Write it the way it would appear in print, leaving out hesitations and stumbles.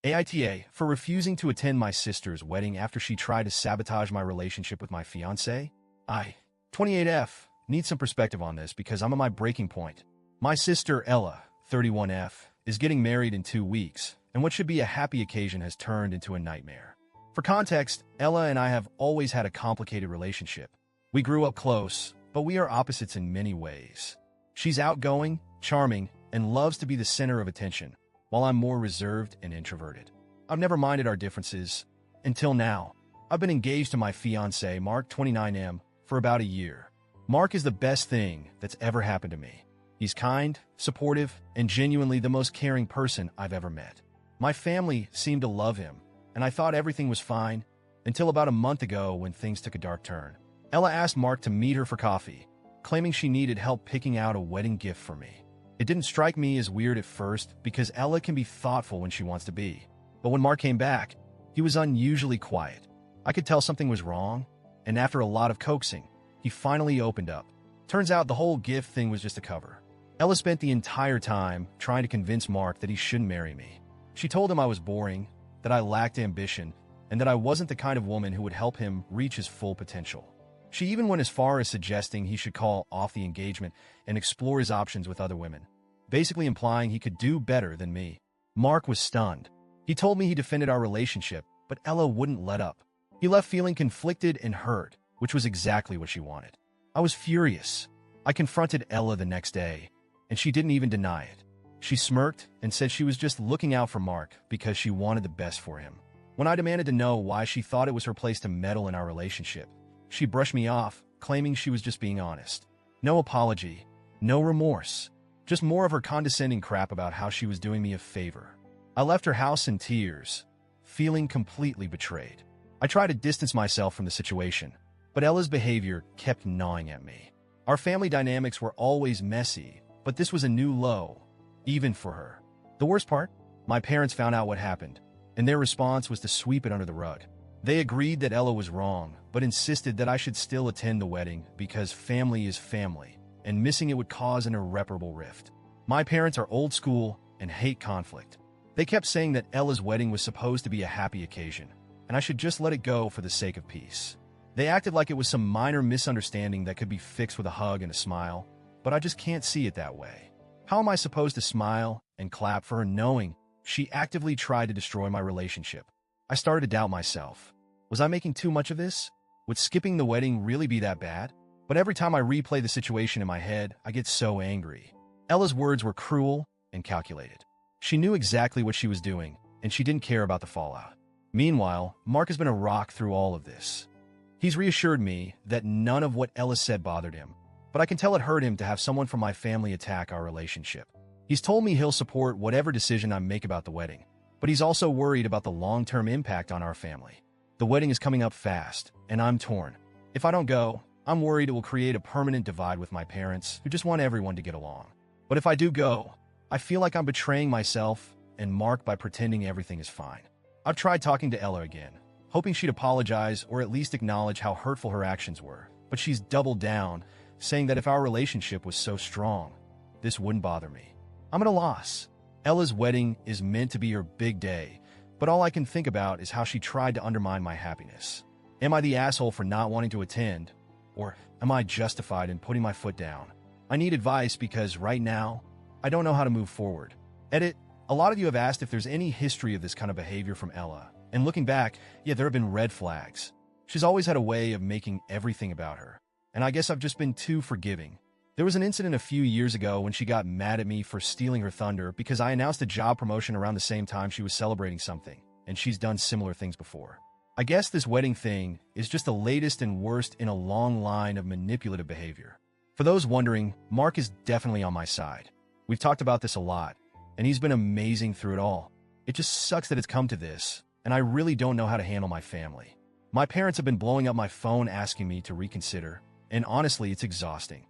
AITA for refusing to attend my sister's wedding after she tried to sabotage my relationship with my fiancé. 28F, need some perspective on this because I'm at my breaking point. My sister, Ella, 31F, is getting married in 2 weeks, and what should be a happy occasion has turned into a nightmare. For context, Ella and I have always had a complicated relationship. We grew up close, but we are opposites in many ways. She's outgoing, charming, and loves to be the center of attention, while I'm more reserved and introverted. I've never minded our differences. Until now, I've been engaged to my fiancé, Mark, 29M, for about a year. Mark is the best thing that's ever happened to me. He's kind, supportive, and genuinely the most caring person I've ever met. My family seemed to love him, and I thought everything was fine until about a month ago when things took a dark turn. Ella asked Mark to meet her for coffee, claiming she needed help picking out a wedding gift for me. It didn't strike me as weird at first because Ella can be thoughtful when she wants to be. But when Mark came back, he was unusually quiet. I could tell something was wrong, and after a lot of coaxing, he finally opened up. Turns out the whole gift thing was just a cover. Ella spent the entire time trying to convince Mark that he shouldn't marry me. She told him I was boring, that I lacked ambition, and that I wasn't the kind of woman who would help him reach his full potential. She even went as far as suggesting he should call off the engagement and explore his options with other women, basically implying he could do better than me. Mark was stunned. He told me he defended our relationship, but Ella wouldn't let up. He left feeling conflicted and hurt, which was exactly what she wanted. I was furious. I confronted Ella the next day, and she didn't even deny it. She smirked and said she was just looking out for Mark because she wanted the best for him. When I demanded to know why she thought it was her place to meddle in our relationship, she brushed me off, claiming she was just being honest. No apology, no remorse, just more of her condescending crap about how she was doing me a favor. I left her house in tears, feeling completely betrayed. I tried to distance myself from the situation, but Ella's behavior kept gnawing at me. Our family dynamics were always messy, but this was a new low, even for her. The worst part? My parents found out what happened, and their response was to sweep it under the rug. They agreed that Ella was wrong, but insisted that I should still attend the wedding because family is family, and missing it would cause an irreparable rift. My parents are old school and hate conflict. They kept saying that Ella's wedding was supposed to be a happy occasion, and I should just let it go for the sake of peace. They acted like it was some minor misunderstanding that could be fixed with a hug and a smile, but I just can't see it that way. How am I supposed to smile and clap for her knowing she actively tried to destroy my relationship? I started to doubt myself. Was I making too much of this? Would skipping the wedding really be that bad? But every time I replay the situation in my head, I get so angry. Ella's words were cruel and calculated. She knew exactly what she was doing, and she didn't care about the fallout. Meanwhile, Mark has been a rock through all of this. He's reassured me that none of what Ella said bothered him, but I can tell it hurt him to have someone from my family attack our relationship. He's told me he'll support whatever decision I make about the wedding, but he's also worried about the long-term impact on our family. The wedding is coming up fast, and I'm torn. If I don't go, I'm worried it will create a permanent divide with my parents, who just want everyone to get along. But if I do go, I feel like I'm betraying myself and Mark by pretending everything is fine. I've tried talking to Ella again, hoping she'd apologize or at least acknowledge how hurtful her actions were, but she's doubled down, saying that if our relationship was so strong, this wouldn't bother me. I'm at a loss. Ella's wedding is meant to be her big day, but all I can think about is how she tried to undermine my happiness. Am I the asshole for not wanting to attend, or am I justified in putting my foot down? I need advice because right now, I don't know how to move forward. Edit, a lot of you have asked if there's any history of this kind of behavior from Ella, and looking back, yeah, there have been red flags. She's always had a way of making everything about her, and I guess I've just been too forgiving. There was an incident a few years ago when she got mad at me for stealing her thunder because I announced a job promotion around the same time she was celebrating something, and she's done similar things before. I guess this wedding thing is just the latest and worst in a long line of manipulative behavior. For those wondering, Mark is definitely on my side. We've talked about this a lot, and he's been amazing through it all. It just sucks that it's come to this, and I really don't know how to handle my family. My parents have been blowing up my phone asking me to reconsider, and honestly, it's exhausting.